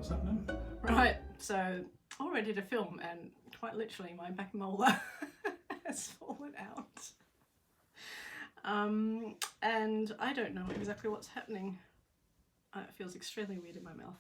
what's happening. Right, so all ready to film, and quite literally my back molar has fallen out. And I don't know exactly what's happening. It feels extremely weird in my mouth.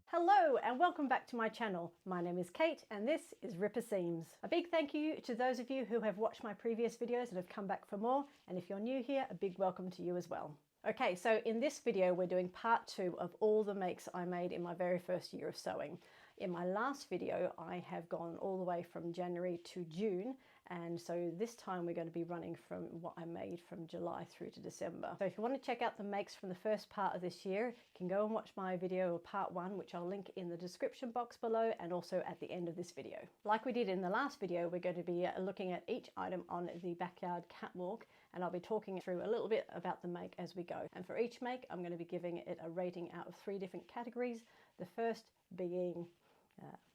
Hello and welcome back to my channel. My name is Kate and this is Ripper Seams. A big thank you to those of you who have watched my previous videos and have come back for more, and if you're new here, a big welcome to you as well. Okay, so in this video we're doing part 2 of all the makes I made in my very first year of sewing. In my last video I have gone all the way from January to June, and so this time we're going to be running from what I made from July through to December. So if you want to check out the makes from the first part of this year, you can go and watch my video part 1, which I'll link in the description box below and also at the end of this video. Like we did in the last video, we're going to be looking at each item on the backyard catwalk, and I'll be talking through a little bit about the make as we go. And for each make, I'm going to be giving it a rating out of 3 different categories. The first being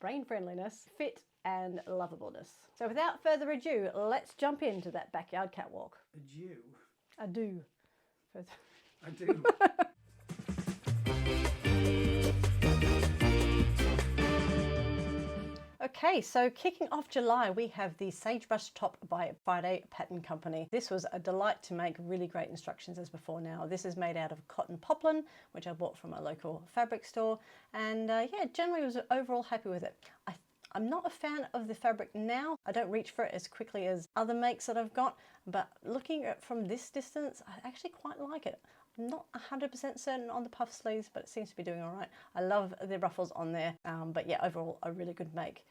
brain friendliness, fit, and lovableness. So without further ado, let's jump into that backyard catwalk. Adieu. I do. Okay, so kicking off July, we have the Sagebrush top by Friday Pattern Company. This was a delight to make, really great instructions as before now. This is made out of cotton poplin, which I bought from a local fabric store, and yeah, generally was overall happy with it. I'm not a fan of the fabric now. I don't reach for it as quickly as other makes that I've got, but looking at it from this distance, I actually quite like it. I'm not 100% certain on the puff sleeves, but it seems to be doing all right. I love the ruffles on there, but yeah, overall a really good make.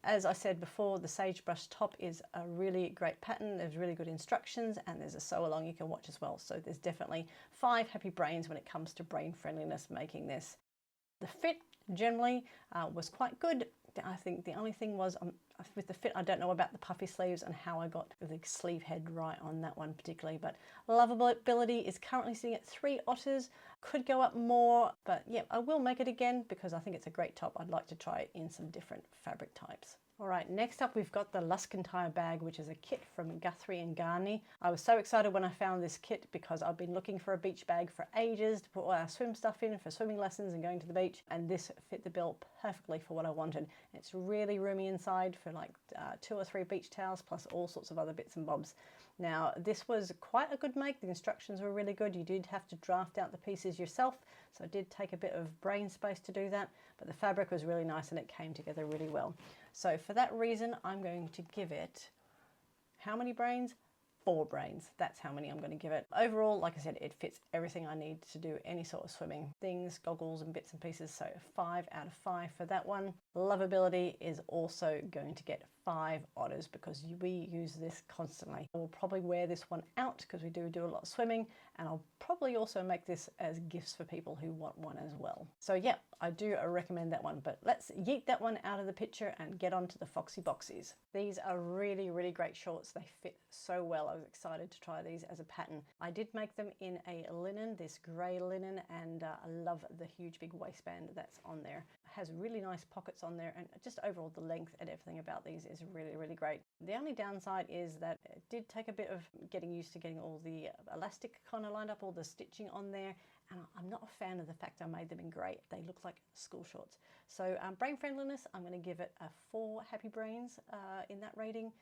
As I said before, the Sagebrush top is a really great pattern. There's really good instructions, and there's a sew along you can watch as well. So there's definitely 5 happy brains when it comes to brain friendliness making this. The fit generally was quite good. I think the only thing was with the fit, I don't know about the puffy sleeves and how I got the sleeve head right on that one particularly, but lovability is currently sitting at 3 otters. Could go up more, but yeah, I will make it again because I think it's a great top. I'd like to try it in some different fabric types. All right, next up we've got the Luscantire bag, which is a kit from Guthrie and Garney. I was so excited when I found this kit because I've been looking for a beach bag for ages to put all our swim stuff in for swimming lessons and going to the beach, and this fit the bill perfectly for what I wanted. It's really roomy inside for like 2 or 3 beach towels plus all sorts of other bits and bobs. Now this was quite a good make. The instructions were really good. You did have to draft out the pieces yourself, so it did take a bit of brain space to do that, but the fabric was really nice and it came together really well. So for that reason, I'm going to give it, how many brains? 4 brains. That's how many I'm going to give it. Overall, like I said, it fits everything I need to do any sort of swimming things, goggles and bits and pieces. So 5 out of 5 for that one. Lovability is also going to get 5 otters because we use this constantly. I will probably wear this one out because we do a lot of swimming, and I'll probably also make this as gifts for people who want one as well. So yeah, I do recommend that one, but let's yeet that one out of the picture and get on to the Foxy Boxies. These are really, really great shorts. They fit so well. I was excited to try these as a pattern. I did make them in a linen, this grey linen, and I love the huge big waistband that's on there. It has really nice pockets on there, and just overall the length and everything about these is really, really great. The only downside is that it did take a bit of getting used to getting all the elastic kind of lined up, all the stitching on there, and I'm not a fan of the fact I made them in grey. They look like school shorts. So brain friendliness, I'm going to give it a 4 happy brains in that rating.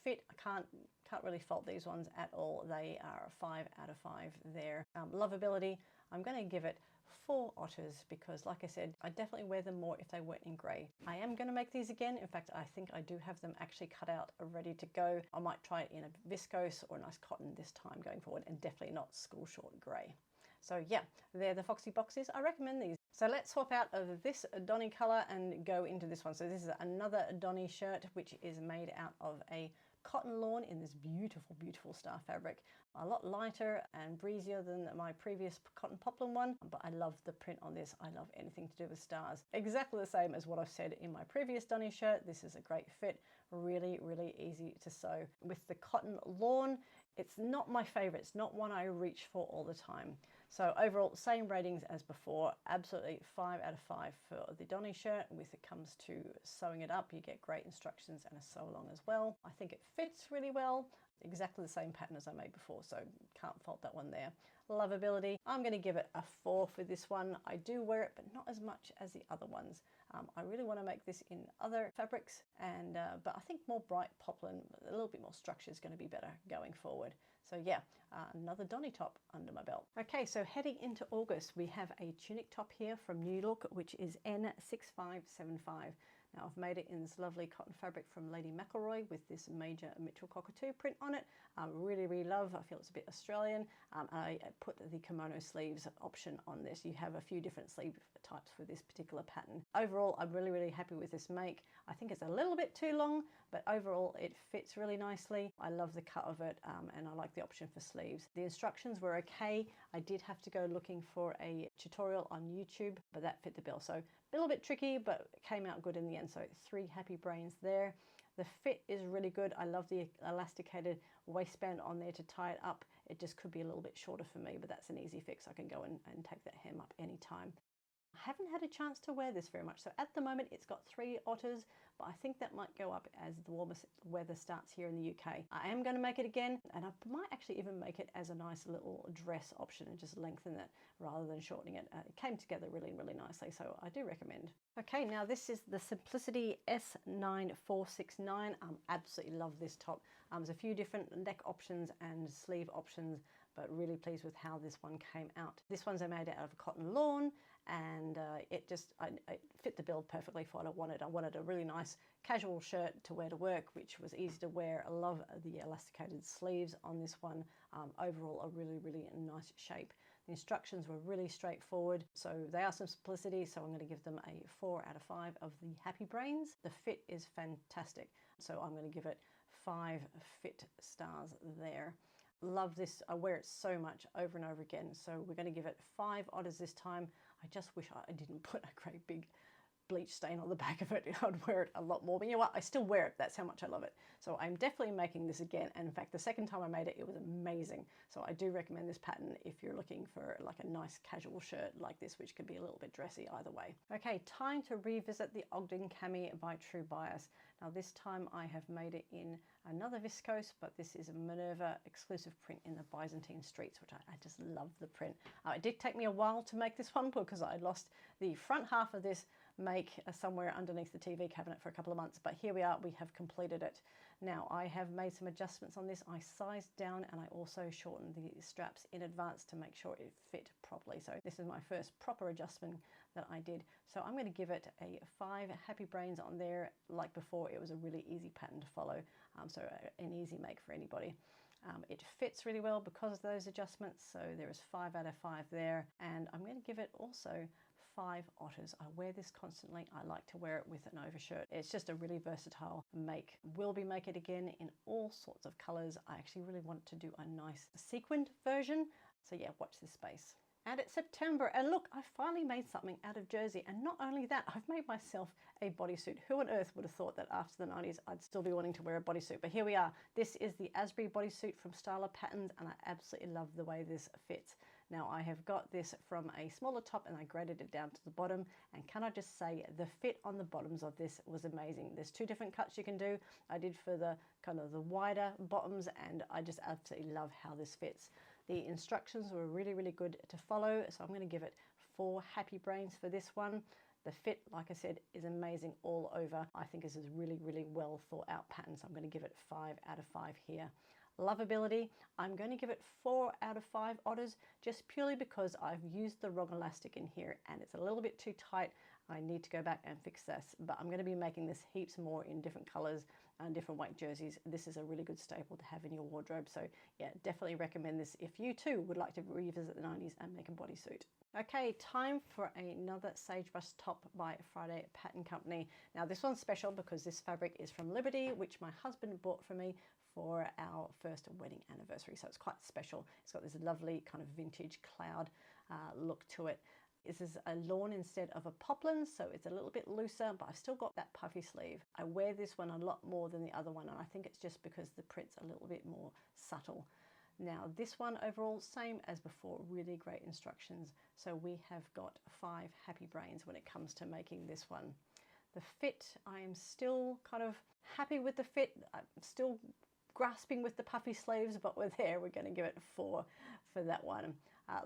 Fit, I can't really fault these ones at all. They are a 5 out of 5 there. Lovability, I'm going to give it 4 otters because, like I said, I definitely wear them more if they weren't in grey. I am going to make these again. In fact, I think I do have them actually cut out ready to go. I might try it in a viscose or a nice cotton this time going forward, and definitely not school short grey. So yeah, they're the Foxy Boxies. I recommend these. So let's swap out of this Donny colour and go into this one. So this is another Donny shirt, which is made out of a cotton lawn in this beautiful, beautiful star fabric. A lot lighter and breezier than my previous cotton poplin one, but I love the print on this. I love anything to do with stars. Exactly the same as what I've said in my previous Donny shirt. This is a great fit, really, really easy to sew. With the cotton lawn, it's not my favourite. It's not one I reach for all the time. So overall, same ratings as before. Absolutely 5 out of 5 for the Donny shirt. With it comes to sewing it up, you get great instructions and a sew along as well. I think it fits really well. Exactly the same pattern as I made before, so can't fault that one there. Lovability, I'm going to give it a 4 for this one. I do wear it, but not as much as the other ones. I really want to make this in other fabrics, and but I think more bright poplin, a little bit more structure is going to be better going forward. So yeah, another Donny top under my belt. Okay, so heading into August, we have a tunic top here from New Look, which is N6575. Now I've made it in this lovely cotton fabric from Lady McElroy with this major Mitchell cockatoo print on it. Really love. I feel it's a bit Australian. I put the kimono sleeves option on this. You have a few different sleeve types for this particular pattern. Overall, I'm really happy with this make. I think it's a little bit too long, but overall it fits really nicely. I love the cut of it, and I like the option for sleeves. The instructions were okay. I did have to go looking for a tutorial on YouTube, but that fit the bill. So a little bit tricky, but it came out good in the end. So 3 happy brains there. The fit is really good. I love the elasticated waistband on there to tie it up. It just could be a little bit shorter for me, but that's an easy fix. I can go and take that hem up anytime. I haven't had a chance to wear this very much. So at the moment it's got 3 otters, but I think that might go up as the warmer weather starts here in the UK. I am going to make it again, and I might actually even make it as a nice little dress option and just lengthen it rather than shortening it. It came together really nicely, so I do recommend. Okay, now this is the Simplicity S9469. Absolutely love this top. There's a few different neck options and sleeve options, but really pleased with how this one came out. This one's made out of cotton lawn, and it fit the bill perfectly for what I wanted. I wanted a really nice casual shirt to wear to work, which was easy to wear. I love the elasticated sleeves on this one. Overall, a really nice shape. The instructions were really straightforward, so they are some simplicity, so I'm going to give them a 4 out of 5 of the happy brains. The fit is fantastic, so I'm going to give it 5 fit stars there. Love this. I wear it so much over and over again, so we're going to give it 5 otters this time. I just wish I didn't put a great big bleach stain on the back of it. I'd wear it a lot more, but you know what, I still wear it. That's how much I love it. So I'm definitely making this again, and in fact the second time I made it, it was amazing. So I do recommend this pattern if you're looking for like a nice casual shirt like this, which could be a little bit dressy either way. Okay, time to revisit the Ogden Cami by True Bias. Now this time I have made it in another viscose, but this is a Minerva exclusive print in the Byzantine Streets, which I just love the print. It did take me a while to make this one because I lost the front half of this make somewhere underneath the TV cabinet for a couple of months, but here we are, we have completed it. Now I have made some adjustments on this. I sized down and I also shortened the straps in advance to make sure it fit properly. So this is my first proper adjustment that I did. So I'm going to give it a 5 happy brains on there. Like before, it was a really easy pattern to follow, so an easy make for anybody. It fits really well because of those adjustments, so there is 5 out of 5 there, and I'm going to give it also 5 otters. I wear this constantly. I like to wear it with an overshirt. It's just a really versatile make. Will be make it again in all sorts of colors. I actually really want to do a nice sequined version, so yeah, watch this space. And it's September, and look, I finally made something out of jersey, and not only that, I've made myself a bodysuit. Who on earth would have thought that after the 90s I'd still be wanting to wear a bodysuit? But here we are. This is the Asbury bodysuit from Styler Patterns, and I absolutely love the way this fits. Now I have got this from a smaller top and I graded it down to the bottom, and can I just say the fit on the bottoms of this was amazing. There's 2 different cuts you can do. I did for the kind of the wider bottoms, and I just absolutely love how this fits. The instructions were really good to follow, so I'm going to give it 4 happy brains for this one. The fit, like I said, is amazing all over. I think this is really well thought out pattern, so I'm going to give it 5 out of 5 here. Lovability, I'm going to give it 4 out of 5 otters, just purely because I've used the wrong elastic in here and it's a little bit too tight. I need to go back and fix this, but I'm going to be making this heaps more in different colors and different weight jerseys. This is a really good staple to have in your wardrobe, so yeah, definitely recommend this if you too would like to revisit the 90s and make a bodysuit. Okay, time for another Sagebrush top by Friday Pattern Company. Now this one's special because this fabric is from Liberty, which my husband bought for me for our first wedding anniversary, so it's quite special. It's got this lovely kind of vintage cloud look to it. This is a lawn instead of a poplin, so it's a little bit looser, but I've still got that puffy sleeve. I wear this one a lot more than the other one, and I think it's just because the print's a little bit more subtle. Now this one overall, same as before, really great instructions. So we have got 5 happy brains when it comes to making this one. The fit, I am still kind of happy with the fit. I'm still grasping with the puffy sleeves, but we're there. We're going to give it 4 for that one.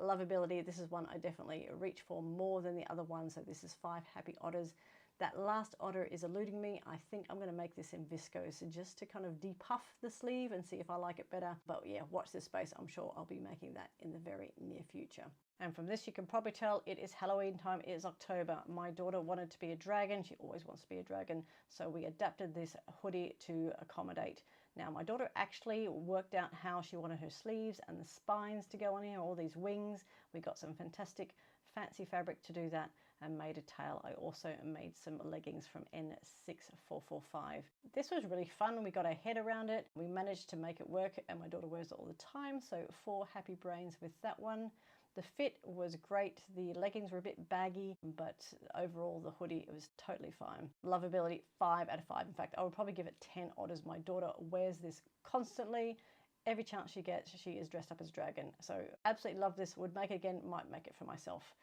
Lovability, this is one I definitely reach for more than the other one. So this is 5 happy otters. That last otter is eluding me. I think I'm going to make this in viscose just to kind of depuff the sleeve and see if I like it better. But yeah, watch this space. I'm sure I'll be making that in the very near future. And from this, you can probably tell it is Halloween time. It is October. My daughter wanted to be a dragon. She always wants to be a dragon. So we adapted this hoodie to accommodate. Now, my daughter actually worked out how she wanted her sleeves and the spines to go on here, all these wings. We got some fantastic fancy fabric to do that and made a tail. I also made some leggings from N6445. This was really fun. We got our head around it. We managed to make it work, and my daughter wears it all the time. So 4 happy brains with that one. The fit was great. The leggings were a bit baggy, but overall the hoodie, it was totally fine. Lovability, 5 out of 5. In fact, I would probably give it 10 otters. My daughter wears this constantly. Every chance she gets, she is dressed up as a dragon. So absolutely love this. Would make it again, might make it for myself.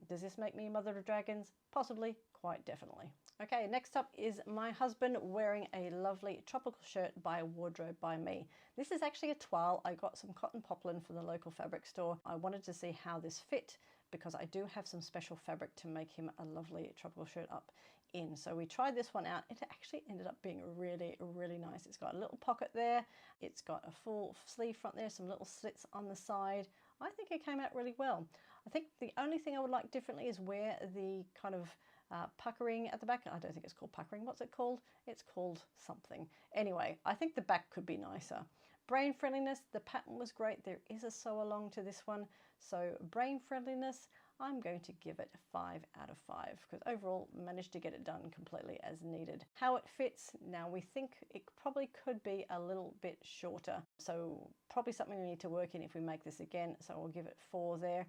Does this make me a mother of dragons? Possibly, quite definitely. Okay, next up is my husband wearing a lovely tropical shirt by Wardrobe by Me. This is actually a toile. I got some cotton poplin from the local fabric store. I wanted to see how this fit because I do have some special fabric to make him a lovely tropical shirt up in. So we tried this one out. It actually ended up being really, really nice. It's got a little pocket there. It's got a full sleeve front there, some little slits on the side. I think it came out really well. I think the only thing I would like differently is where the kind of puckering at the back. I don't think it's called puckering. What's it called? It's called something. Anyway, I think the back could be nicer. Brain friendliness, the pattern was great. There is a sew along to this one. So brain friendliness, I'm going to give it 5 out of 5 because overall managed to get it done completely as needed. How it fits, now we think it probably could be a little bit shorter. So probably something we need to work in if we make this again. So I'll give it 4 there.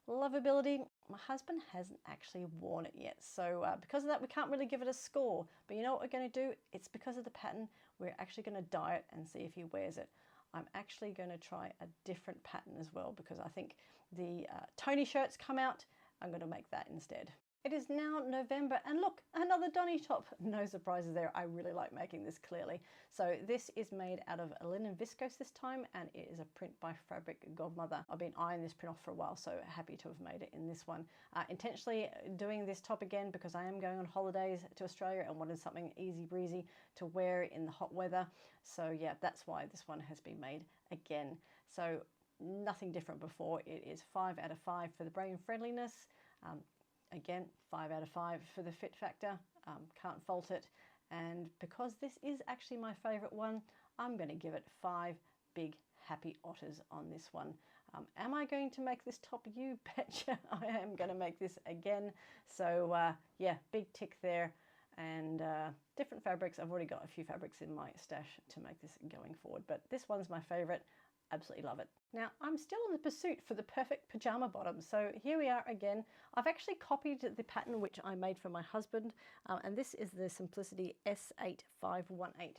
Lovability, my husband hasn't actually worn it yet. So because of that, we can't really give it a score. But you know what we're going to do? It's because of the pattern. We're actually going to dye it and see if he wears it. I'm actually going to try a different pattern as well because I think the Tony shirts come out. I'm going to make that instead. It is now November and look, another Donny top. No surprises there. I really like making this clearly. So this is made out of linen viscose this time and it is a print by Fabric Godmother. I've been eyeing this print off for a while, so happy to have made it in this one. Intentionally doing this top again because I am going on holidays to Australia and wanted something easy breezy to wear in the hot weather. So yeah, that's why this one has been made again. So nothing different before. It is 5 out of 5 for the brain friendliness. Again, 5 out of 5 for the fit factor. Can't fault it. And because this is actually my favorite one, I'm going to give it 5 big happy otters on this one. Am I going to make this top? You betcha I am going to make this again. So yeah, big tick there. And different fabrics. I've already got a few fabrics in my stash to make this going forward, but this one's my favorite. Absolutely love it. Now I'm still in the pursuit for the perfect pajama bottom. So here we are again. I've actually copied the pattern which I made for my husband, and this is the Simplicity S8518.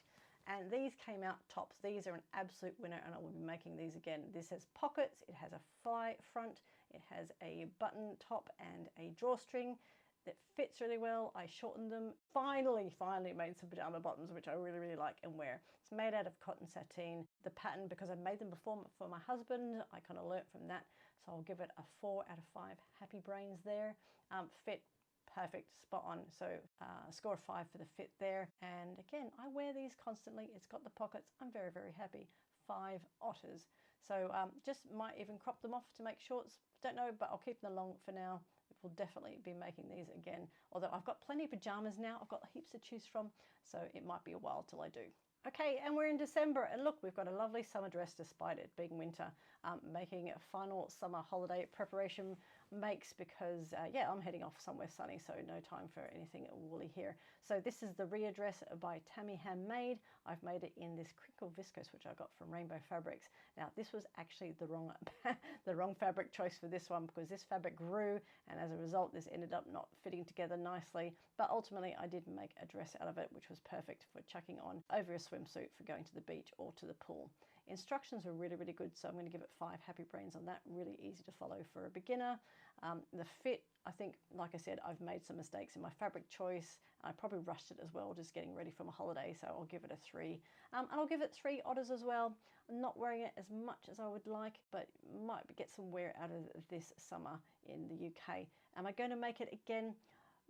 And these came out tops. These are an absolute winner and I will be making these again. This has pockets, it has a fly front, it has a button top and a drawstring. It fits really well. I shortened them. Finally made some pajama bottoms, which I really like and wear. It's made out of cotton sateen. The pattern, because I've made them before for my husband, I kind of learnt from that. So I'll give it a 4 out of 5 happy brains there. Fit, perfect, spot on. So score of 5 for the fit there. And again, I wear these constantly. It's got the pockets. I'm very happy. 5 otters. So just might even crop them off to make shorts. Don't know, but I'll keep them long for now. We'll definitely be making these again. Although I've got plenty of pajamas now. I've got heaps to choose from. So it might be a while till I do. Okay, and we're in December, and look, we've got a lovely summer dress despite it being winter. Making a final summer holiday preparation makes because, yeah, I'm heading off somewhere sunny, so no time for anything woolly here. So this is the Rhea dress by Tammy Handmade. I've made it in this crinkle viscose, which I got from Rainbow Fabrics. Now, this was actually the wrong fabric choice for this one because this fabric grew, and as a result, this ended up not fitting together nicely. But ultimately, I did make a dress out of it, which was perfect for chucking on over a swimsuit for going to the beach or to the pool. Instructions were really, really good, so I'm going to give it 5 happy brains on that. Really easy to follow for a beginner. The fit, I think, like I said, I've made some mistakes in my fabric choice. I probably rushed it as well, just getting ready for my holiday, so I'll give it a 3. And I'll give it 3 otters as well. I'm not wearing it as much as I would like, but might get some wear out of this summer in the UK. Am I going to make it again?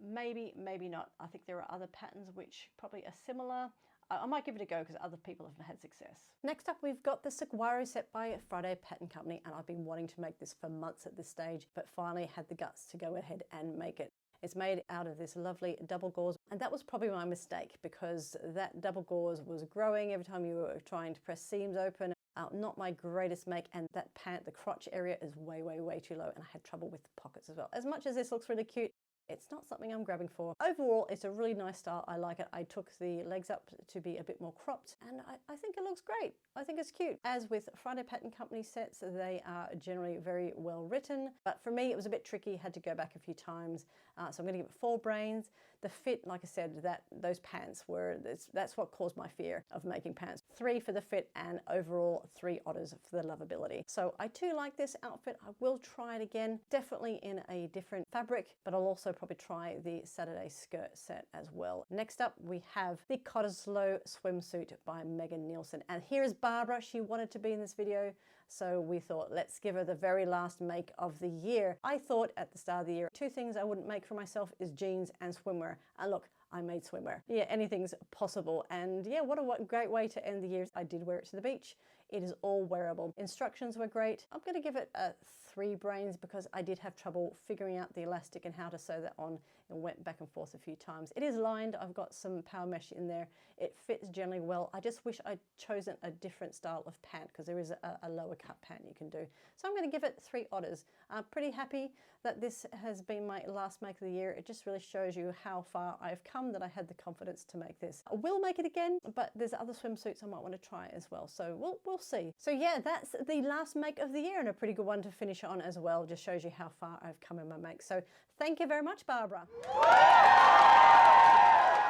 Maybe, maybe not. I think there are other patterns which probably are similar. I might give it a go because other people have had success. Next up, we've got the Saguaro set by Friday Pattern Company, and I've been wanting to make this for months at this stage, but finally had the guts to go ahead and make it. It's made out of this lovely double gauze, and that was probably my mistake because that double gauze was growing every time you were trying to press seams open. Not my greatest make, and that pant, the crotch area is way, way, way too low, and I had trouble with the pockets as well. As much as this looks really cute, it's not something I'm grabbing for. Overall, it's a really nice style. I like it. I took the legs up to be a bit more cropped, and I think it looks great. I think it's cute. As with Friday Pattern Company sets, they are generally very well written, but for me, it was a bit tricky. Had to go back a few times, so I'm going to give it 4 brains. The fit, like I said, those pants were, that's what caused my fear of making pants. 3 for the fit, and overall 3 otters for the lovability. So I do like this outfit. I will try it again, definitely in a different fabric, but I'll also probably try the Saturday skirt set as well. Next up, we have the Cottesloe swimsuit by Megan Nielsen. And here is Barbara. She wanted to be in this video, so we thought, let's give her the very last make of the year. I thought at the start of the year, 2 things I wouldn't make for myself is jeans and swimwear. And look, I made swimwear. Yeah, anything's possible. And yeah, what a great way to end the year. I did wear it to the beach. It is all wearable. Instructions were great. I'm going to give it a 3 brains because I did have trouble figuring out the elastic and how to sew that on, and went back and forth a few times. It is lined. I've got some power mesh in there. It fits generally well. I just wish I'd chosen a different style of pant because there is a lower cut pant you can do. So I'm going to give it 3 otters. I'm pretty happy that this has been my last make of the year. It just really shows you how far I've come, that I had the confidence to make this. I will make it again, but there's other swimsuits I might want to try as well. So we'll see. So yeah, that's the last make of the year, and a pretty good one to finish on as well. Just shows you how far I've come in my make. So thank you very much, Barbara.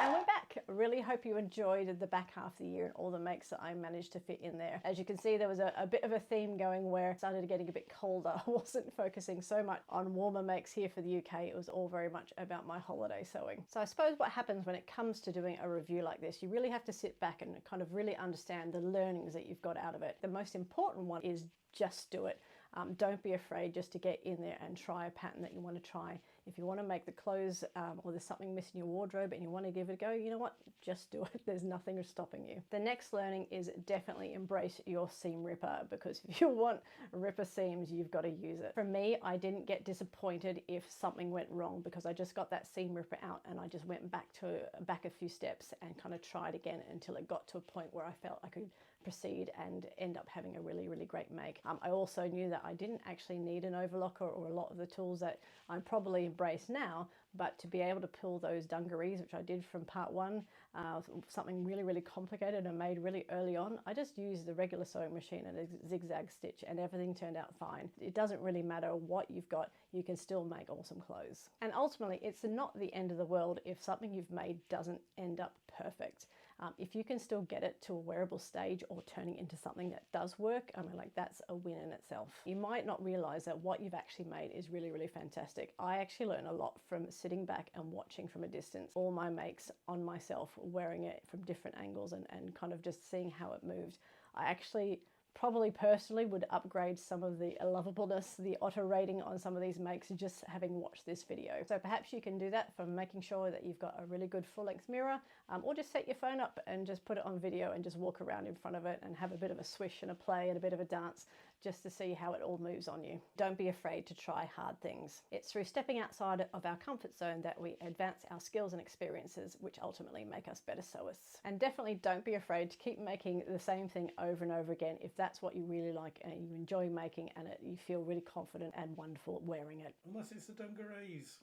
And we're back. Really hope you enjoyed the back half of the year and all the makes that I managed to fit in there. As you can see, there was a bit of a theme going where it started getting a bit colder. I wasn't focusing so much on warmer makes here for the UK. It was all very much about my holiday sewing. So I suppose what happens when it comes to doing a review like this, you really have to sit back and kind of really understand the learnings that you've got out of it. The most important one is just do it. Don't be afraid just to get in there and try a pattern that you want to try. If you want to make the clothes or there's something missing in your wardrobe and you want to give it a go, you know what? Just do it. There's nothing stopping you. The next learning is definitely embrace your seam ripper, because if you want ripper seams, you've got to use it. For me, I didn't get disappointed if something went wrong because I just got that seam ripper out and I just went back a few steps and kind of tried again until it got to a point where I felt I could proceed and end up having a really, really great make. I also knew that I didn't actually need an overlocker or a lot of the tools that I probably embrace now, but to be able to pull those dungarees, which I did from part 1, something really, really complicated and made really early on, I just used the regular sewing machine and a zigzag stitch and everything turned out fine. It doesn't really matter what you've got, you can still make awesome clothes. And ultimately, it's not the end of the world if something you've made doesn't end up perfect. If you can still get it to a wearable stage or turning into something that does work, I mean, like, that's a win in itself. You might not realize that what you've actually made is really, really fantastic. I actually learned a lot from sitting back and watching from a distance all my makes on myself, wearing it from different angles and kind of just seeing how it moved. I actually probably personally would upgrade some of the lovableness, the otter rating on some of these makes, just having watched this video. So perhaps you can do that from making sure that you've got a really good full-length mirror, or just set your phone up and just put it on video and just walk around in front of it and have a bit of a swish and a play and a bit of a dance just to see how it all moves on you. Don't be afraid to try hard things. It's through stepping outside of our comfort zone that we advance our skills and experiences, which ultimately make us better sewists. And definitely don't be afraid to keep making the same thing over and over again if that's what you really like and you enjoy making and you feel really confident and wonderful wearing it. Unless it's the dungarees.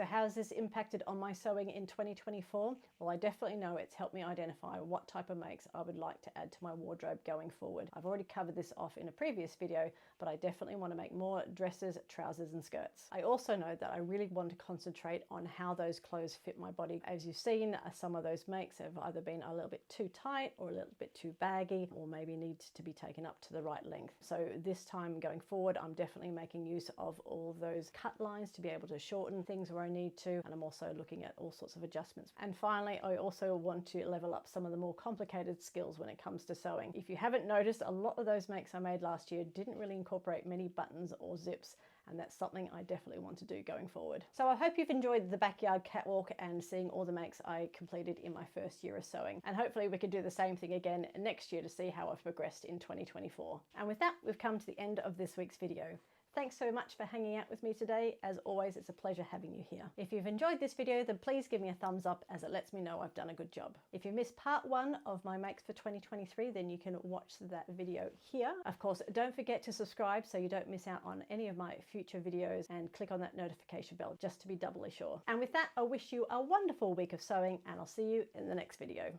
So how has this impacted on my sewing in 2024? Well, I definitely know it's helped me identify what type of makes I would like to add to my wardrobe going forward. I've already covered this off in a previous video, but I definitely want to make more dresses, trousers and skirts. I also know that I really want to concentrate on how those clothes fit my body. As you've seen, some of those makes have either been a little bit too tight or a little bit too baggy, or maybe need to be taken up to the right length. So this time going forward, I'm definitely making use of all those cut lines to be able to shorten things where I need to, and I'm also looking at all sorts of adjustments. And finally, I also want to level up some of the more complicated skills when it comes to sewing. If you haven't noticed, a lot of those makes I made last year didn't really incorporate many buttons or zips, and that's something I definitely want to do going forward. So I hope you've enjoyed the backyard catwalk and seeing all the makes I completed in my first year of sewing. And hopefully we can do the same thing again next year to see how I've progressed in 2024. And with that, we've come to the end of this week's video. Thanks so much for hanging out with me today. As always, it's a pleasure having you here. If you've enjoyed this video, then please give me a thumbs up, as it lets me know I've done a good job. If you missed part 1 of my makes for 2023, then you can watch that video here. Of course, don't forget to subscribe so you don't miss out on any of my future videos, and click on that notification bell just to be doubly sure. And with that, I wish you a wonderful week of sewing, and I'll see you in the next video.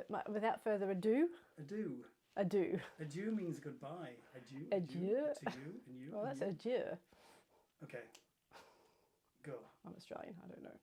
But without further ado, Adieu. adieu. Adieu means goodbye. Adieu. Adieu. To you and you. Well, and that's you. adieu. Okay. Go. I'm Australian, I don't know.